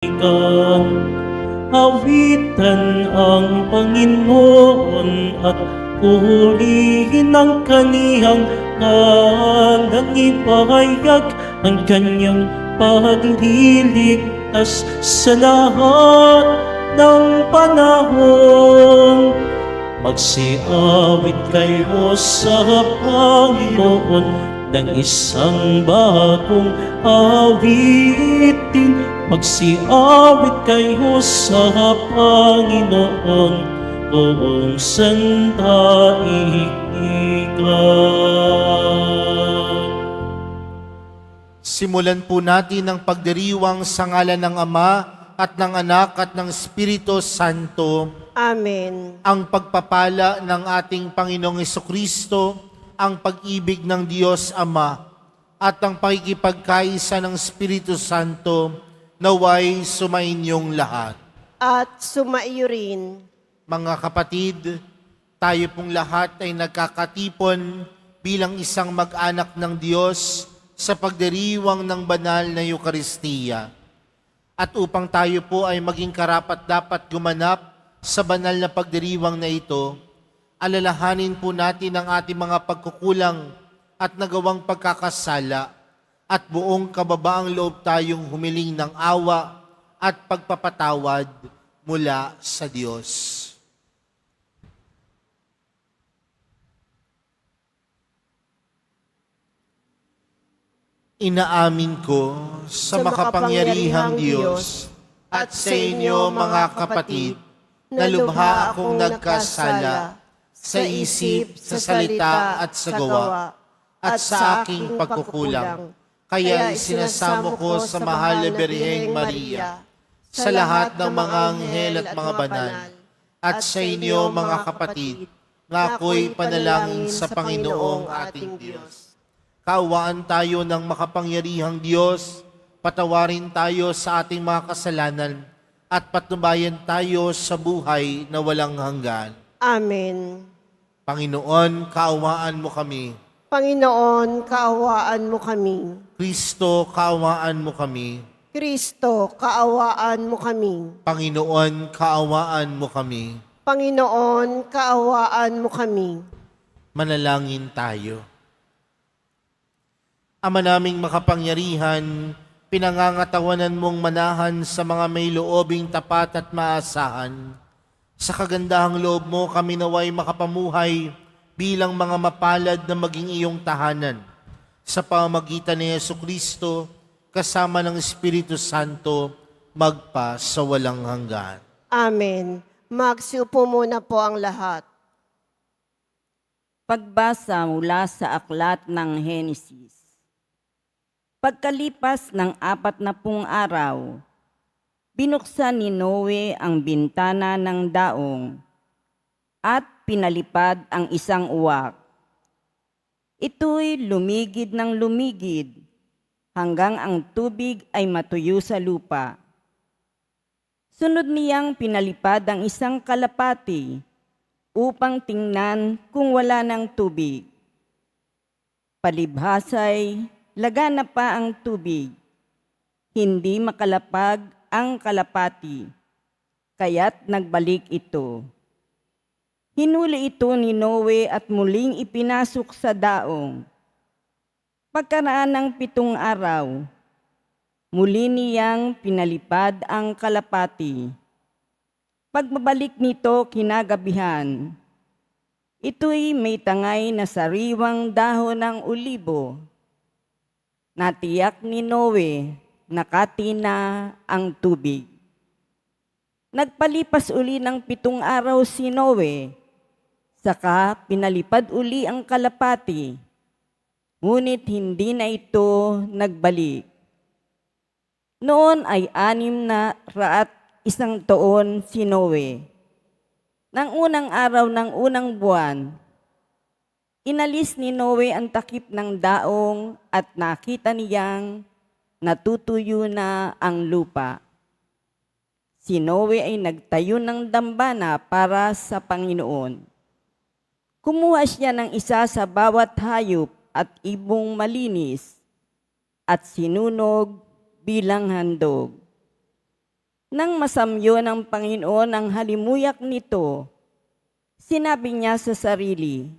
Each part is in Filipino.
kaibigan. Awitan ang Panginoon at purihin ang kaniyang ngalang, ipahayag ang kanyang pagliligtas sa lahat ng panahon. Magsiawit kayo sa Panginoon ng isang bagong awitin. Magsiawit kayo sa Panginoon, buong sandaigdigan. Simulan po natin ang pagdiriwang sa ngalan ng Ama at ng Anak at ng Espiritu Santo. Amen. Ang pagpapala ng ating Panginoong Hesukristo, ang pag-ibig ng Diyos Ama, at ang pakikipagkaisa ng Espiritu Santo, naway sumainyong lahat. At sumaiyo rin. Mga kapatid, tayo pong lahat ay nagkakatipon bilang isang mag-anak ng Diyos sa pagdiriwang ng banal na Eukaristiya. At upang tayo po ay maging karapat-dapat gumanap sa banal na pagdiriwang na ito, alalahanin po natin ang ating mga pagkukulang at nagawang pagkakasala at buong kababaang loob tayong humiling ng awa at pagpapatawad mula sa Diyos. Inaamin ko sa makapangyarihang Diyos at sa inyo mga kapatid na lubha akong nagkasala sa isip, sa salita at sa gawa at sa aking pagkukulang. Kaya isinasamo ko sa mahal na Birheng Maria, sa lahat ng mga anghel at mga banal, at sa inyo mga kapatid, nga ako'y panalangin sa Panginoong ating Diyos. Kaawaan tayo ng makapangyarihang Diyos, patawarin tayo sa ating mga kasalanan, at patnubayan tayo sa buhay na walang hanggan. Amen. Panginoon, kaawaan mo kami. Panginoon, kaawaan mo kami. Kristo, kaawaan mo kami. Kristo, kaawaan mo kami. Panginoon, kaawaan mo kami. Panginoon, kaawaan mo kami. Manalangin tayo. Ama naming makapangyarihan, pinangangatawanan mong manahan sa mga may loobing tapat at maasahan. Sa kagandahang loob mo kami naway makapamuhay bilang mga mapalad na maging iyong tahanan. Sa pamamagitan ni Jesucristo, kasama ng Espiritu Santo, magpa sa walang hanggan. Amen. Magsiupo muna po ang lahat. Pagbasa mula sa aklat ng Henesis. Pagkalipas ng 40 araw, binuksan ni Noe ang bintana ng daong at pinalipad ang isang uwak. Ito'y lumigid ng lumigid hanggang ang tubig ay matuyo sa lupa. Sunod niyang pinalipad ang isang kalapati upang tingnan kung wala ng tubig. Palibhasay, lagana pa ang tubig. Hindi makalapag ang kalapati, kaya't nagbalik ito. Hinuli ito ni Noe at muling ipinasok sa daong. Pagkaraan ng 7 araw, muli niyang pinalipad ang kalapati. Pagbabalik nito kinagabihan, ito'y may tangay na sariwang dahon ng olibo. Natiyak ni Noe, nakati na ang tubig. Nagpalipas uli ng 7 araw si Noe, saka pinalipad uli ang kalapati, ngunit hindi na ito nagbalik. Noon ay 601 taon si Noe. Nang unang araw ng unang buwan, inalis ni Noe ang takip ng daong at nakita niyang natutuyo na ang lupa. Si Noe ay nagtayo ng dambana para sa Panginoon. Kumuha siya ng isa sa bawat hayop at ibong malinis at sinunog bilang handog. Nang masamyo ng Panginoon ang halimuyak nito, sinabi niya sa sarili,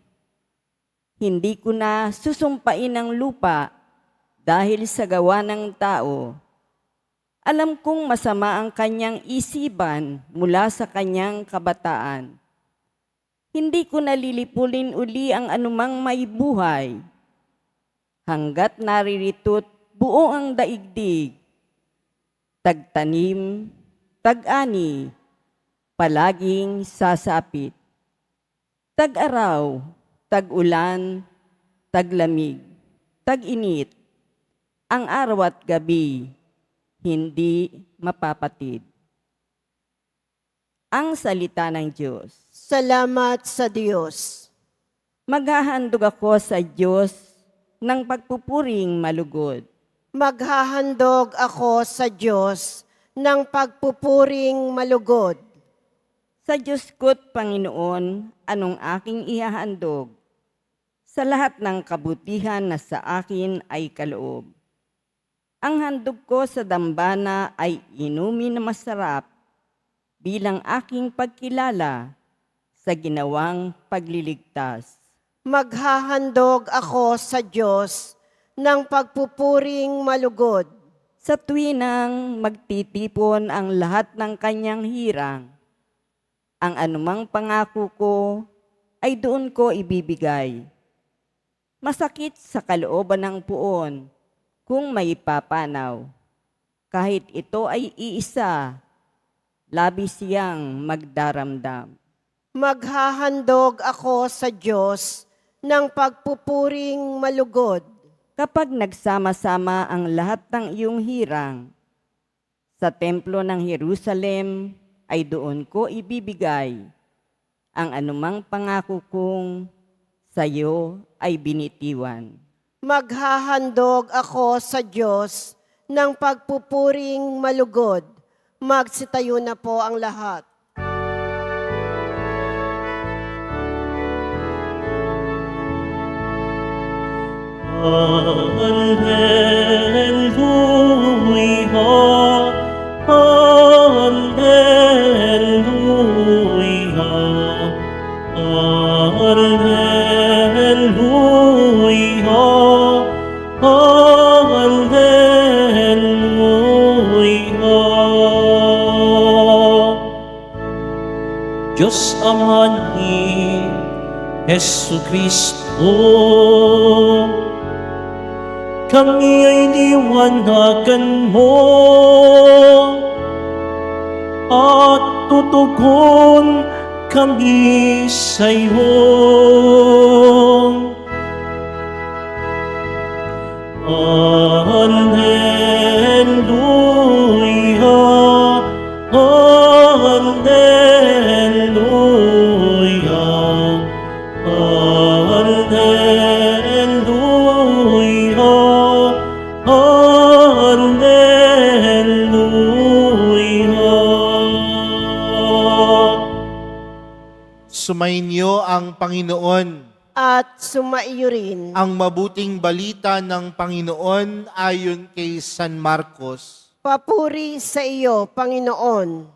"Hindi ko na susumpain ang lupa dahil sa gawa ng tao. Alam kong masama ang kanyang isipan mula sa kanyang kabataan. Hindi ko nalilipulin uli ang anumang may buhay. Hanggat naririto't buo ang daigdig, tagtanim, tag-ani, palaging sasapit. Tag-araw, tag-ulan, taglamig, tag-init, ang araw at gabi, hindi mapapatid." Ang salita ng Diyos. Salamat sa Diyos. Maghahandog ako sa Diyos ng pagpupuring malugod. Maghahandog ako sa Diyos ng pagpupuring malugod. Sa Diyos ko't Panginoon, anong aking ihahandog? Sa lahat ng kabutihan na sa akin ay kaloob. Ang handog ko sa dambana ay inumin na masarap bilang aking pagkilala sa ginawang pagliligtas. Maghahandog ako sa Diyos ng pagpupuring malugod. Sa tuwinang magtitipon ang lahat ng kanyang hirang, ang anumang pangako ko ay doon ko ibibigay. Masakit sa kalooban ng puon kung may papanaw. Kahit ito ay iisa, labis siyang magdaramdam. Maghahandog ako sa Diyos ng pagpupuring malugod. Kapag nagsama-sama ang lahat ng iyong hirang, sa templo ng Jerusalem ay doon ko ibibigay ang anumang pangako kong sa iyo ay binitiwan. Maghahandog ako sa Diyos ng pagpupuring malugod. Magsitayo na po ang lahat. Hallelujah, Hallelujah, Hallelujah, Hallelujah. Diyos Ama ni Hesu Kristo, kami ay liwanagan mo at tutugon kami sa iyo. Hallelujah, Hallelujah, Hallelujah, Hallelujah. Sumainyo ang Panginoon. At sumaiyo rin. Ang mabuting balita ng Panginoon ayon kay San Marcos. Papuri sa iyo, Panginoon.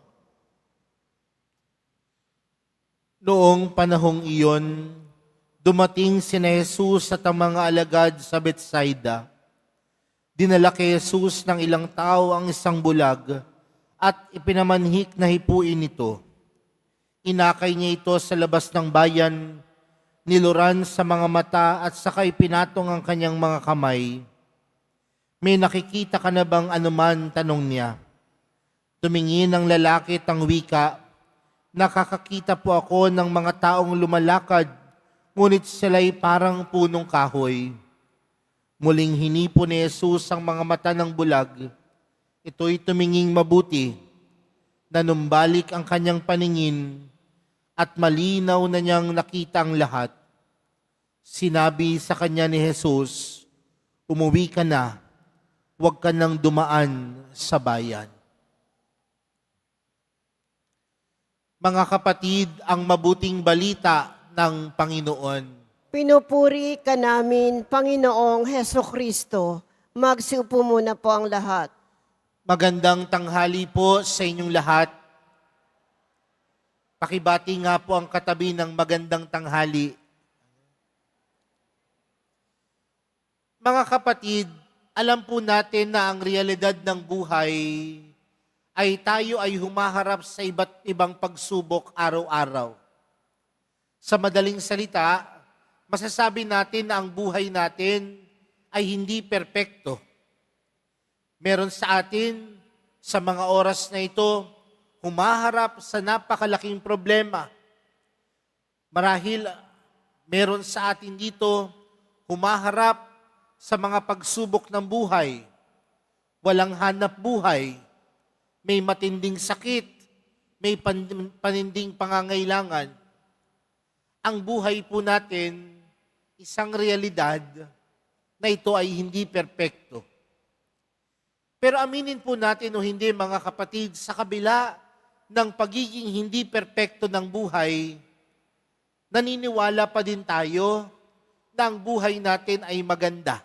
Noong panahong iyon, dumating si Jesus at ang mga alagad sa Betsaida. Dinala kay Jesus ng ilang tao ang isang bulag at ipinamanhik na hipuin ito. Inakay niya ito sa labas ng bayan, niluran sa mga mata at saka ipinatong ang kanyang mga kamay. "May nakikita ka na bang anuman?" tanong niya. Tumingin ang lalaki at ang wika, "Nakakakita po ako ng mga taong lumalakad, ngunit sila'y parang punong kahoy." Muling hinipo ni Jesus ang mga mata ng bulag. Ito'y tuminging mabuti, nanumbalik ang kanyang paningin, at malinaw na niyang nakita ang lahat. Sinabi sa kanya ni Jesus, "Umuwi ka na, huwag ka nang dumaan sa bayan." Mga kapatid, ang mabuting balita ng Panginoon. Pinupuri ka namin, Panginoong Heso Kristo. Magsiupo muna po ang lahat. Magandang tanghali po sa inyong lahat. Pakibati nga po ang katabi ng magandang tanghali. Mga kapatid, alam po natin na ang realidad ng buhay ay tayo ay humaharap sa iba't ibang pagsubok araw-araw. Sa madaling salita, masasabi natin na ang buhay natin ay hindi perpekto. Meron sa atin, sa mga oras na ito, humaharap sa napakalaking problema. Marahil, meron sa atin dito, humaharap sa mga pagsubok ng buhay. Walang hanap buhay. May matinding sakit. May paninding pangangailangan. Ang buhay po natin, isang realidad na ito ay hindi perpekto. Pero aminin po natin o hindi mga kapatid, sa kabila ng pagiging hindi perpekto ng buhay, naniniwala pa din tayo na ang buhay natin ay maganda.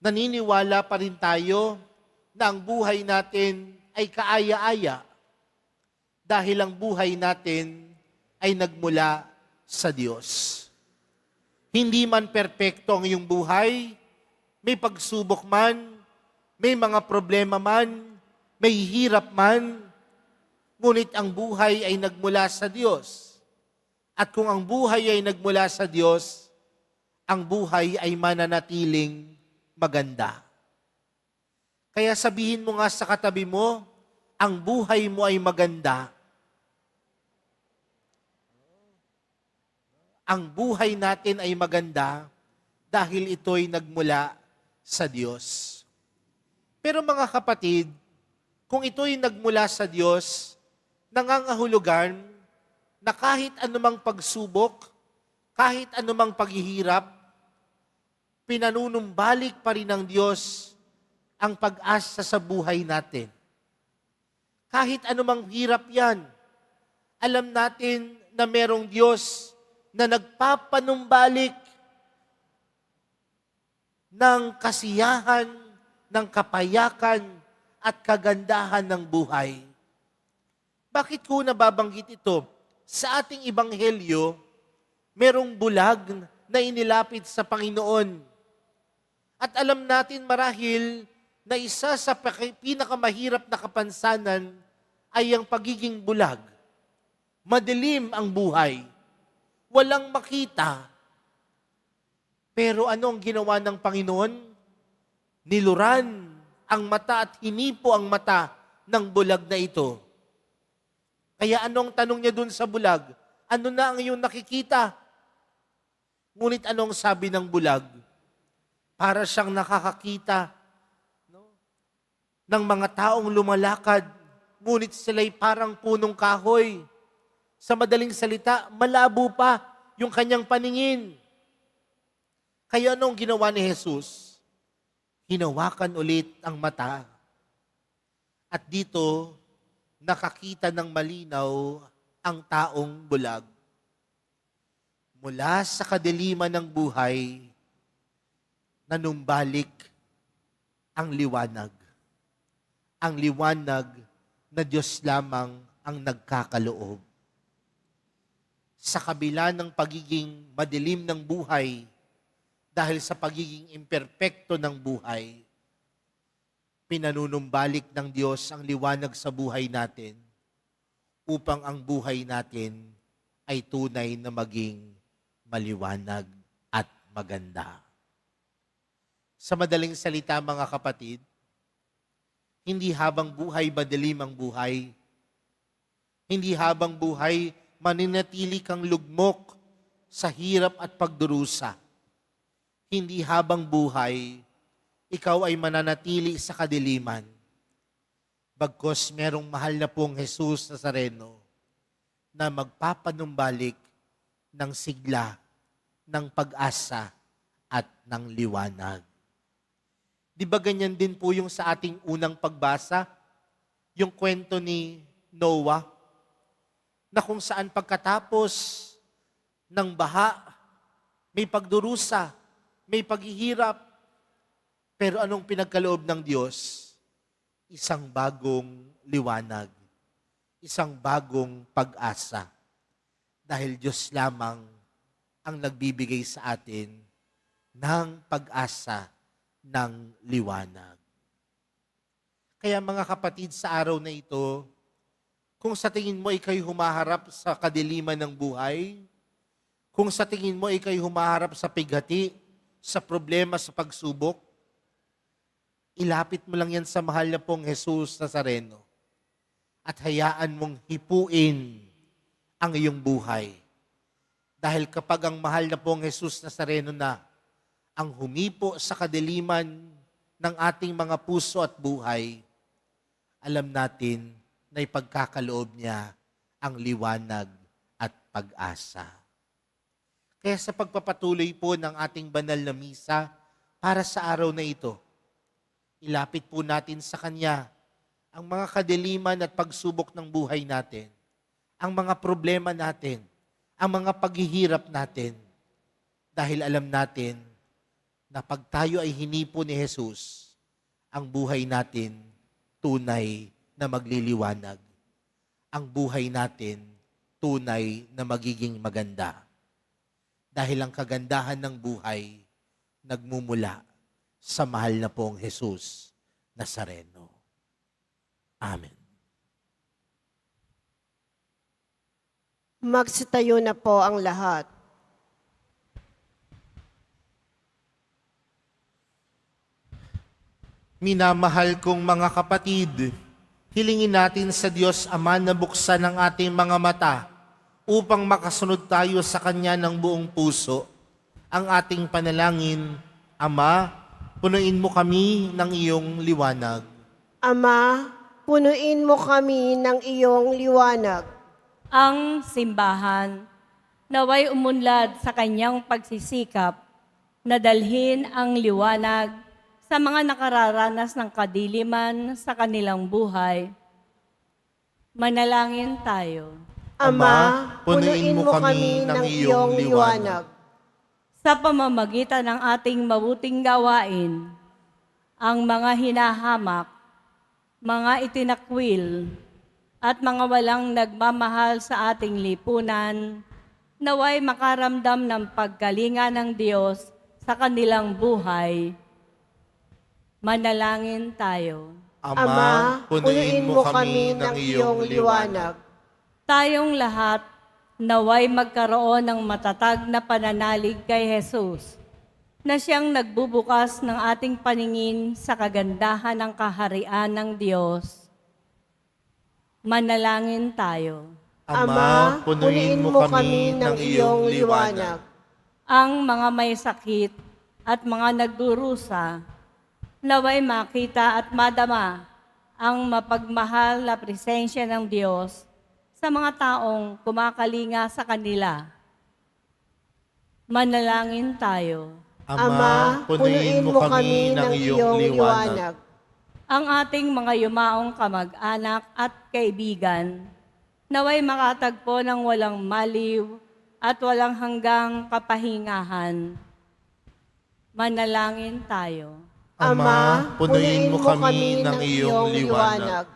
Naniniwala pa rin tayo na ang buhay natin ay kaaya-aya dahil ang buhay natin ay nagmula sa Diyos. Hindi man perpekto ang iyong buhay, may pagsubok man, may mga problema man, may hirap man, ngunit ang buhay ay nagmula sa Diyos. At kung ang buhay ay nagmula sa Diyos, ang buhay ay mananatiling maganda. Kaya sabihin mo nga sa katabi mo, ang buhay mo ay maganda. Ang buhay natin ay maganda dahil ito'y nagmula sa Diyos. Pero mga kapatid, kung ito'y nagmula sa Diyos, nangangahulugan na kahit anumang pagsubok, kahit anumang paghihirap, pinanunumbalik pa rin ng Diyos ang pag-asa sa buhay natin. Kahit anumang hirap yan, alam natin na merong Diyos na nagpapanumbalik ng kasiyahan, ng kapayakan at kagandahan ng buhay. Bakit ko nababanggit ito? Sa ating ebanghelyo, merong bulag na inilapit sa Panginoon. At alam natin marahil na isa sa pinakamahirap na kapansanan ay ang pagiging bulag. Madilim ang buhay. Walang makita. Pero ano ang ginawa ng Panginoon? Niluran ang mata at hinipo ang mata ng bulag na ito. Kaya anong tanong niya dun sa bulag? Ano na ang iyong nakikita? Ngunit anong sabi ng bulag? Para siyang nakakakita ng mga taong lumalakad, ngunit sila'y parang punong kahoy. Sa madaling salita, malabo pa yung kanyang paningin. Kaya anong ginawa ni Jesus? Hinawakan ulit ang mata. At dito, nakakita ng malinaw ang taong bulag. Mula sa kadiliman ng buhay, nanumbalik ang liwanag. Ang liwanag na Diyos lamang ang nagkakaloob. Sa kabila ng pagiging madilim ng buhay, dahil sa pagiging imperpekto ng buhay, pinanunumbalik ng Diyos ang liwanag sa buhay natin upang ang buhay natin ay tunay na maging maliwanag at maganda. Sa madaling salita mga kapatid, hindi habang buhay madilim ang buhay, hindi habang buhay maninatili kang lugmok sa hirap at pagdurusa. Hindi habang buhay, ikaw ay mananatili sa kadiliman. Bagkus merong mahal na pong Jesus Nazareno na magpapanumbalik ng sigla, ng pag-asa at ng liwanag. Di ba ganyan din po yung sa ating unang pagbasa? Yung kwento ni Noah, na kung saan pagkatapos ng baha, may pagdurusa, may paghihirap. Pero anong pinagkaloob ng Diyos? isang bagong liwanag, isang bagong pag-asa. Dahil Diyos lamang ang nagbibigay sa atin ng pag-asa ng liwanag. Kaya mga kapatid, sa araw na ito, kung sa tingin mo ikay humaharap sa kadiliman ng buhay, kung sa tingin mo ikay humaharap sa pighati, sa problema, sa pagsubok, ilapit mo lang yan sa mahal na pong Jesus Nazareno at hayaan mong hipuin ang iyong buhay. Dahil kapag ang mahal na pong Jesus Nazareno na ang humipo sa kadiliman ng ating mga puso at buhay, alam natin na ipagkakaloob niya ang liwanag at pag-asa. Kaya sa pagpapatuloy po ng ating banal na misa para sa araw na ito, ilapit po natin sa Kanya ang mga kadiliman at pagsubok ng buhay natin, ang mga problema natin, ang mga paghihirap natin. Dahil alam natin na pag tayo ay hinipo ni Jesus, ang buhay natin tunay na magliliwanag. Ang buhay natin tunay na magiging maganda. Dahil ang kagandahan ng buhay nagmumula sa mahal na pong Jesus Nazareno. Amen. Magsitayo na po ang lahat. Minamahal kong mga kapatid, hilingin natin sa Diyos Ama na buksan ang ating mga mata upang makasunod tayo sa Kanya ng buong puso. Ang ating panalangin, Ama, punuin mo kami ng iyong liwanag. Ama, punuin mo kami ng iyong liwanag. Ang simbahan naway umunlad sa kanyang pagsisikap na dalhin ang liwanag sa mga nakararanas ng kadiliman sa kanilang buhay. Manalangin tayo. Ama, punuin mo kami ng iyong liwanag. Sa pamamagitan ng ating mabuting gawain, ang mga hinahamak, mga itinakwil, at mga walang nagmamahal sa ating lipunan, naway makaramdam ng pagkalinga ng Diyos sa kanilang buhay. Manalangin tayo. Ama, punuin mo kami ng iyong liwanag. Tayong lahat naway magkaroon ng matatag na pananalig kay Jesus, na siyang nagbubukas ng ating paningin sa kagandahan ng kaharian ng Diyos. Manalangin tayo. Ama, punuin mo kami ng iyong liwanag. Ang mga may sakit at mga nagdurusa, naway makita at madama ang mapagmahal na presensya ng Diyos sa mga taong kumakalinga sa kanila. Manalangin tayo. Ama, punuin mo kami ng iyong liwanag. Ang ating mga yumaong kamag-anak at kaibigan, naway makatagpo ng walang maliw at walang hanggang kapahingahan. Manalangin tayo. Ama, punuin mo kami ng iyong liwanag.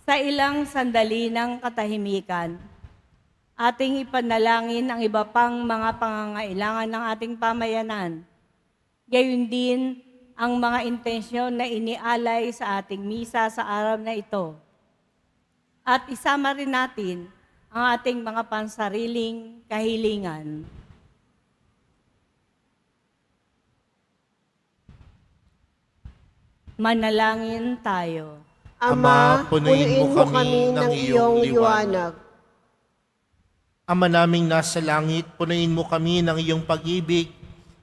Sa ilang sandali ng katahimikan, ating ipanalangin ang iba pang mga pangangailangan ng ating pamayanan. Gayon din ang mga intensyon na inialay sa ating misa sa araw na ito. At isama rin natin ang ating mga pansariling kahilingan. Manalangin tayo. Ama, punuin mo kami ng iyong liwanag. Ama naming nasa langit, punuin mo kami ng iyong pag-ibig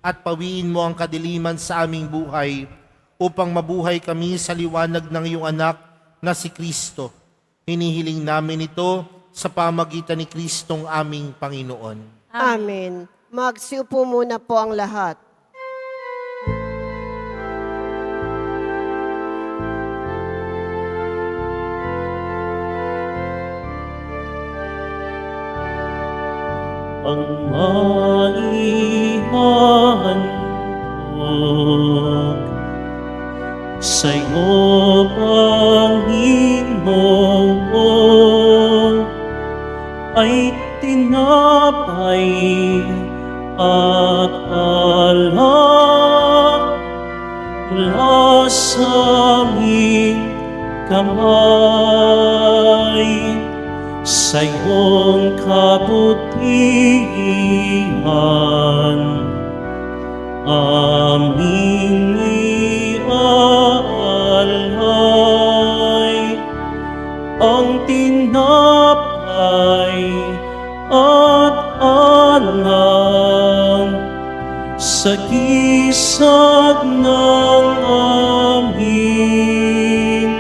at pawiin mo ang kadiliman sa aming buhay upang mabuhay kami sa liwanag ng iyong anak na si Kristo. Hinihiling namin ito sa pamagitan ni Kristong aming Panginoon. Amen. Magsiupo muna po ang lahat. Ang maihandog sa'yo ay tinapay at alak mula sa aming kamay. Sa iyong kabutihan aming iaalay ang tinapay at alak sa gisag ng aming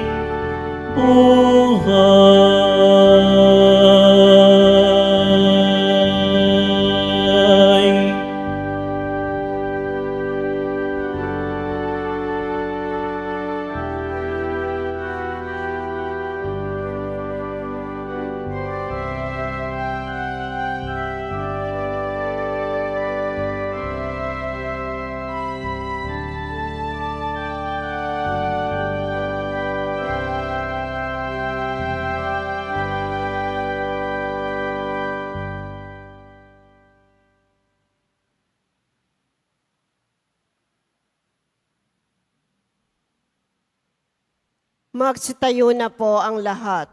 buhay. Magsitayo na po ang lahat.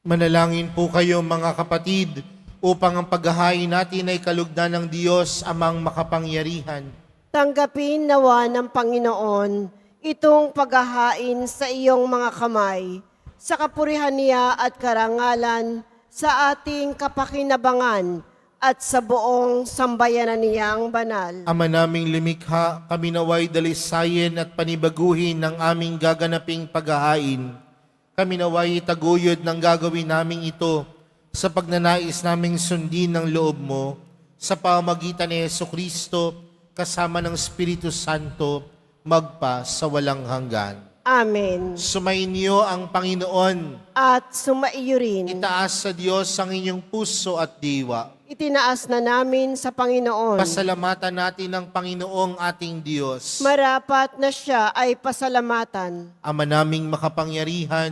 Manalangin po kayo mga kapatid upang ang paghahain natin ay kalugdan ng Diyos amang makapangyarihan. Tanggapin nawa ng Panginoon itong paghahain sa iyong mga kamay, sa kapurihan niya at karangalan, sa ating kapakinabangan at sa buong sambayanan niyang banal. Ama naming limikha, kami naway dalisayin at panibaguhin ng aming gaganaping paghahain. Kami naway taguyod ng gagawin naming ito sa pagnanais naming sundin ng loob mo sa pamagitan ni Jesucristo kasama ng Espiritu Santo magpa sa walang hanggan. Amen. Sumainyo ang Panginoon. At sumaiyo rin. Itaas sa Diyos ang inyong puso at diwa. Itinaas na namin sa Panginoon. Pasalamatan natin ang Panginoong ating Diyos. Marapat na siya ay pasalamatan. Ama naming makapangyarihan,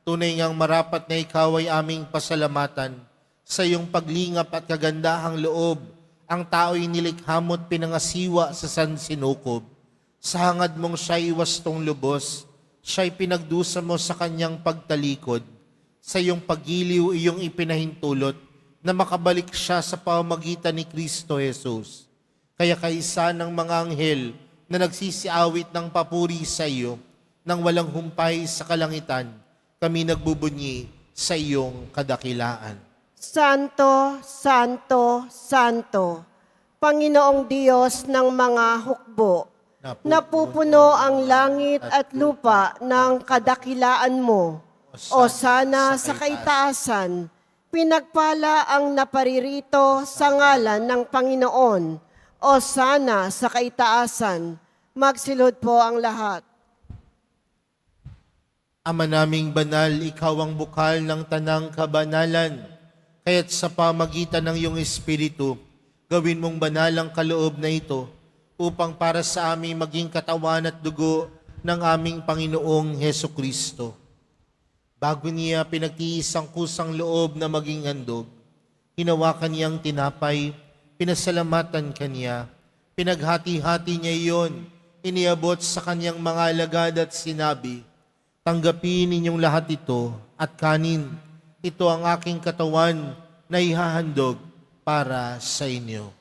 tunay ngang marapat na ikaw ay aming pasalamatan. Sa iyong paglingap at kagandahang loob, ang tao'y nilikha mo't pinangasiwa sa sansinukob. Sa hangad mong siya'y wastong lubos, siya'y pinagdusa mo sa kanyang pagtalikod. Sa iyong pagiliw, iyong ipinahintulot, na makabalik siya sa pamamagitan ni Kristo Jesus. Kaya kaisa ng mga anghel na nagsisiawit ng papuri sa iyo, nang walang humpay sa kalangitan, kami nagbubunyi sa iyong kadakilaan. Santo, Santo, Santo, Panginoong Diyos ng mga hukbo, napupuno ang langit at lupa ng kadakilaan mo. O sana sa kaitaasan, pinagpala ang naparirito sa ngalan ng Panginoon. O sana sa kaitaasan, magsilod po ang lahat. Ama naming banal, ikaw ang bukal ng tanang kabanalan. Kaya't sa pamagitan ng iyong Espiritu, gawin mong banal ang kaloob na ito upang para sa aming maging katawan at dugo ng aming Panginoong Hesukristo. Bago niya pinagtiis ang kusang loob na maging handog, hinawakan niyang tinapay, pinasalamatan kanya, pinaghati-hati niya iyon, iniabot sa kanyang mga alagad at sinabi, tanggapin ninyong lahat ito at kanin, ito ang aking katawan na ihahandog para sa inyo.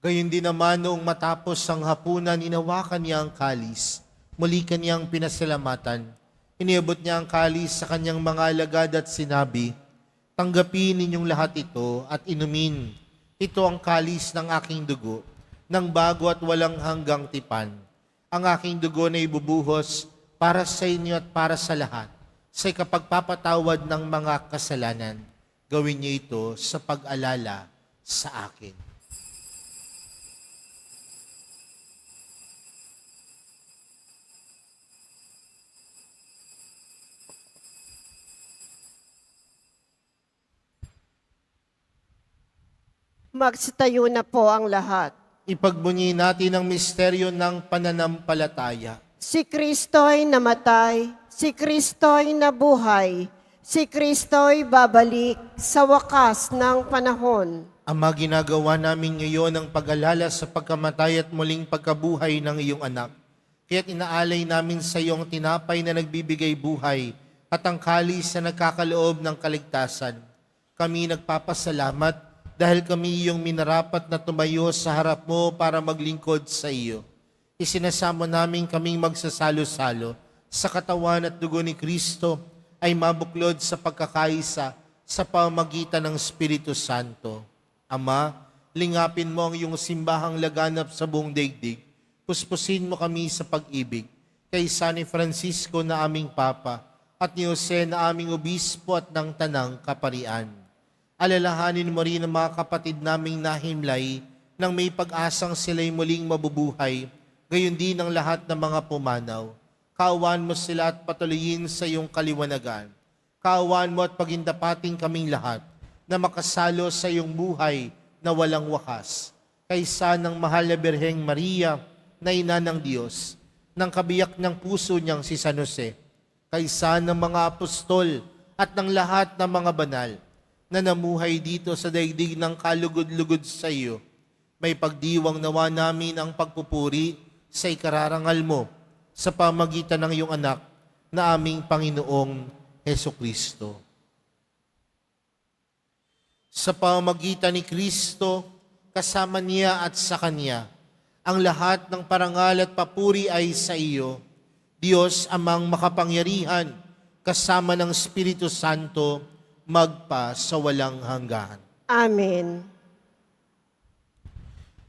Gayon din naman noong matapos ang hapunan, inawakan niya ang kalis. Muli kanyang pinasalamatan. Iniabot niya ang kalis sa kanyang mga alagad at sinabi, tanggapin ninyong lahat ito at inumin. Ito ang kalis ng aking dugo, ng bago at walang hanggang tipan. Ang aking dugo na ibubuhos para sa inyo at para sa lahat, sa ikapagpapatawad ng mga kasalanan. Gawin niyo ito sa pag-alala sa akin. Magsitayo na po ang lahat. Ipagbunyi natin ang misteryo ng pananampalataya. Si Kristo'y namatay, si Kristo'y nabuhay, si Kristo'y babalik sa wakas ng panahon. Ama, ginagawa namin ngayon ang pag-alala sa pagkamatay at muling pagkabuhay ng iyong anak. Kaya't inaalay namin sa iyong tinapay na nagbibigay buhay at ang kalis na nagkakaloob ng kaligtasan. Kami nagpapasalamat dahil kami iyong minarapat na tumayo sa harap mo para maglingkod sa iyo. Isinasamo namin kaming magsasalo-salo sa katawan at dugo ni Kristo ay mabuklod sa pagkakaisa sa pamagitan ng Espiritu Santo. Ama, lingapin mo ang iyong simbahang laganap sa buong daigdig. Puspusin mo kami sa pag-ibig kay San Francisco na aming Papa at ni Jose na aming Obispo at ng Tanang Kaparian. Alalahanin mo rin ang mga kapatid naming nahimlay nang may pag-asang sila'y muling mabubuhay, gayon din ang lahat ng mga pumanaw. Kaawaan mo sila at patuloyin sa iyong kaliwanagan. Kaawaan mo at pagindapating kaming lahat na makasalo sa iyong buhay na walang wakas. Kaysa ng mahal na Birheng Maria, na ina ng Diyos, ng kabiyak ng puso niyang si San Jose, kaysa ng mga apostol at ng lahat ng mga banal na namuhay dito sa daigdig ng kalugod-lugod sa iyo, may pagdiwang nawa namin ang pagpupuri sa ikararangal mo sa pamagitan ng iyong anak na aming Panginoong Hesukristo. Sa pamagitan ni Kristo, kasama niya at sa Kanya, ang lahat ng parangal at papuri ay sa iyo, Diyos amang makapangyarihan, kasama ng Espiritu Santo, magpa sa walang hanggan. Amen.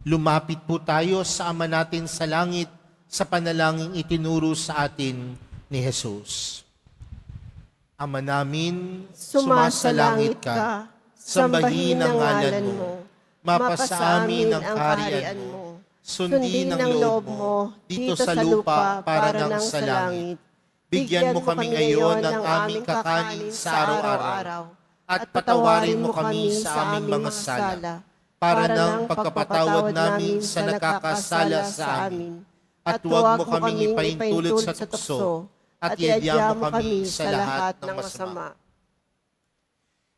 Lumapit po tayo sa Ama natin sa langit sa panalangin itinuro sa atin ni Jesus. Ama namin, Sumasalangit ka, sambahin ang ngalan mo, mapasa amin ang kaharian mo. Sundin ang loob mo dito sa lupa para ng sa langit. Bigyan mo kami ngayon ng aming kakanin sa araw-araw at patawarin mo kami sa aming mga sala para ng pagkapatawad namin sa nakakasala sa amin. At huwag mo kaming ipaintulot sa tukso at iadya mo kami sa lahat ng masama.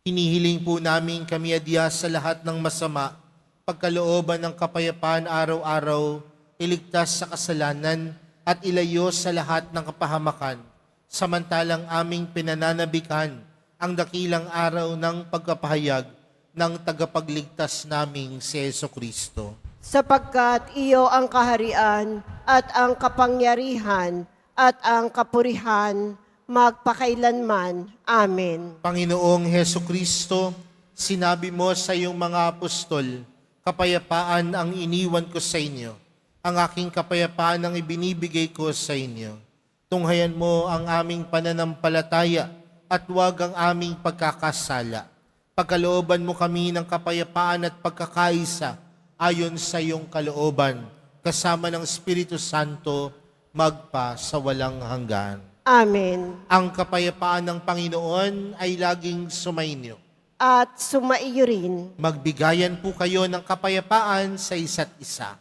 Hinihiling po namin kami adya sa lahat ng masama, pagkalooban ng kapayapaan araw-araw, iligtas sa kasalanan at ilayo sa lahat ng kapahamakan, samantalang aming pinananabikan ang dakilang araw ng pagkapahayag ng tagapagligtas naming si Jesucristo. Sapagkat iyo ang kaharian at ang kapangyarihan at ang kapurihan magpakailanman. Amen. Panginoong Jesucristo, sinabi mo sa iyong mga apostol, kapayapaan ang iniwan ko sa inyo. Ang aking kapayapaan ang ibinibigay ko sa inyo. Tunghayan mo ang aming pananampalataya at huwag ang aming pagkakasala. Pagkalooban mo kami ng kapayapaan at pagkakaisa ayon sa iyong kalooban, kasama ng Espiritu Santo, magpa sa walang hanggan. Amen. Ang kapayapaan ng Panginoon ay laging sumainyo. At sumaiyo rin. Magbigayan po kayo ng kapayapaan sa isa't isa.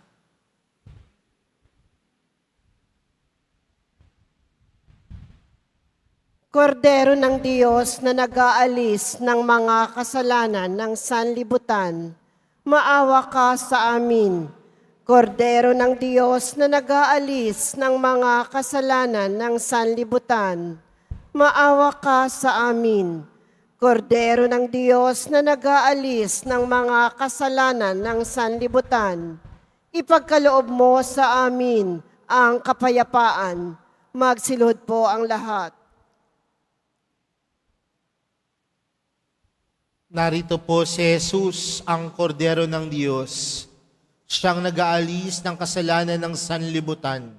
Kordero ng Diyos na nag-aalis ng mga kasalanan ng sanlibutan, maawa ka sa amin. Kordero ng Diyos na nag-aalis ng mga kasalanan ng sanlibutan, maawa ka sa amin. Kordero ng Diyos na nag-aalis ng mga kasalanan ng sanlibutan, ipagkaloob mo sa amin ang kapayapaan. Magsilhod po ang lahat. Narito po si Jesus, ang kordero ng Diyos. Siyang nag-aalis ng kasalanan ng sanlibutan.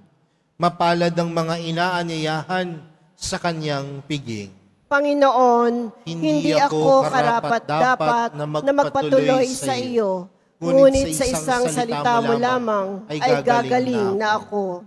Mapalad ang mga inaanyayahan sa kanyang piging. Panginoon, hindi ako karapat-dapat na magpatuloy sa iyo, ngunit sa isang salita mo lamang ay gagaling na ako.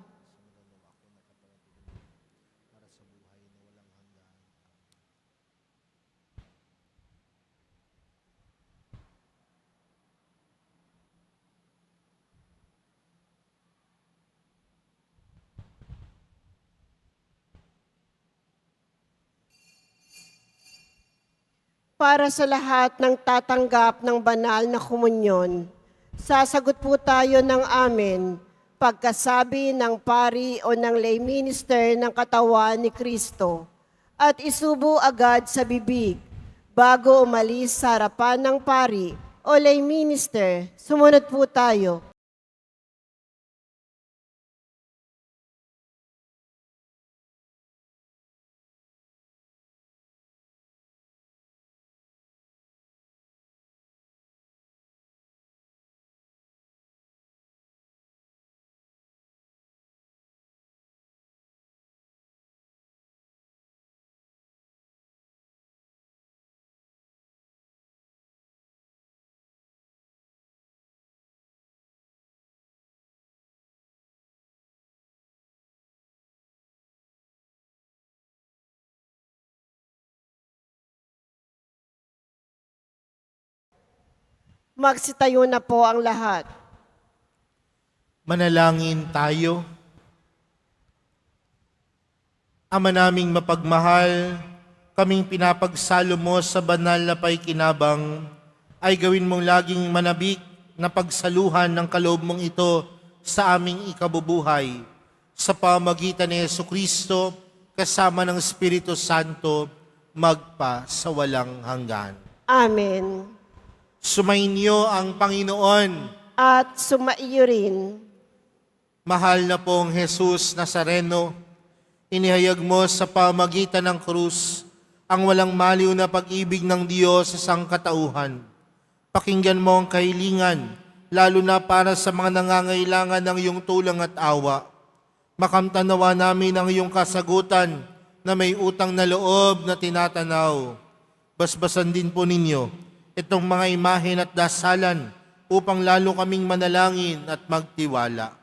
para sa lahat ng tatanggap ng banal na komunyon. Sasagot po tayo ng amen pagkasabi ng pari o ng lay minister ng katawan ni Kristo at isubo agad sa bibig bago umalis sa harapan ng pari o lay minister. Sumunod po tayo. Magsitayo na po ang lahat. Manalangin tayo. Ama naming mapagmahal, kaming pinapagsalo mo sa banal na paikinabang, ay gawin mong laging manabik na pagsaluhan ng kaloob mong ito sa aming ikabubuhay. Sa pamagitan ni Jesucristo, kasama ng Espiritu Santo, magpa sa walang hanggan. Amen. Sumainyo ang Panginoon. At sumaiyo rin. Mahal na pong Jesus Nazareno, inihayag mo sa pamagitan ng krus ang walang maliw na pag-ibig ng Diyos sa sangkatauhan. Pakinggan mo ang kahilingan, lalo na para sa mga nangangailangan ng iyong tulang at awa. Makamtanawa namin ang iyong kasagutan na may utang na loob na tinatanaw. Basbasan din po ninyo itong mga imahen at dasalan upang lalo kaming manalangin at magtiwala.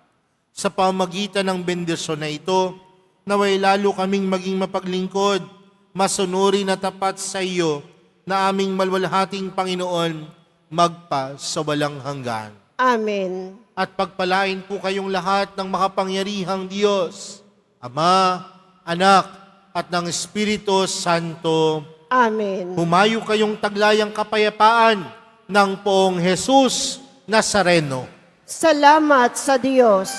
Sa pamagitan ng bendisyon na ito, naway lalo kaming maging mapaglingkod, masunurin at tapat sa iyo na aming malwalhating Panginoon magpa sa walang hanggan. Amen. At pagpalain po kayong lahat ng makapangyarihang Diyos, Ama, Anak, at ng Espiritu Santo. Amen. Humayo kayong taglayang kapayapaan ng Poong Jesus Nazareno. Salamat sa Diyos.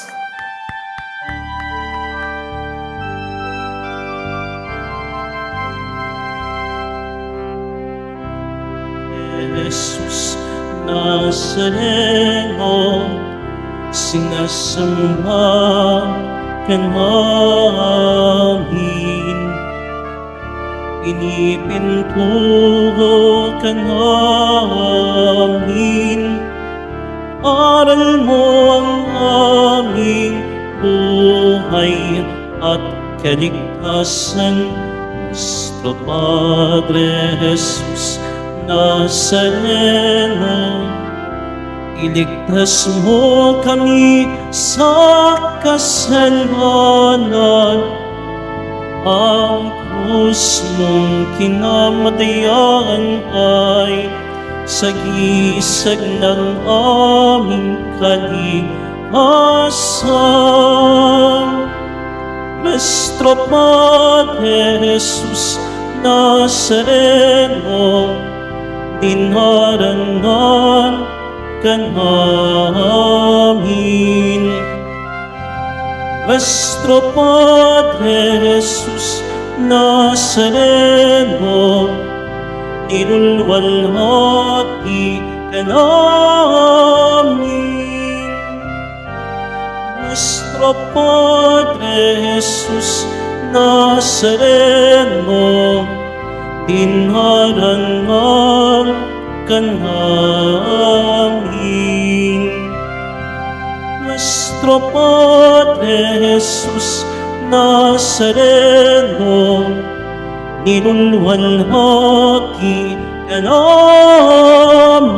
Jesus Nazareno, sinasamba ka namin. Inipinturo ka namin, aral mo ang aming buhay at kaligtasan. Nuestro Padre Jesus Nazareno, iligtas mo kami sa kasalanan. Ang krus mong kinamatayan ay sagisag ng aming kaligtasan. Nuestro Padre Jesus Nazareno, dinaranan ka namin. Nuestro Padre Jesus Nazareno, nilulwalhati ka namin. Nuestro Padre Jesus Nazareno, dinaranan ka namin. Nuestro Padre Jesus Nazareno, nilulwalhati ka namin.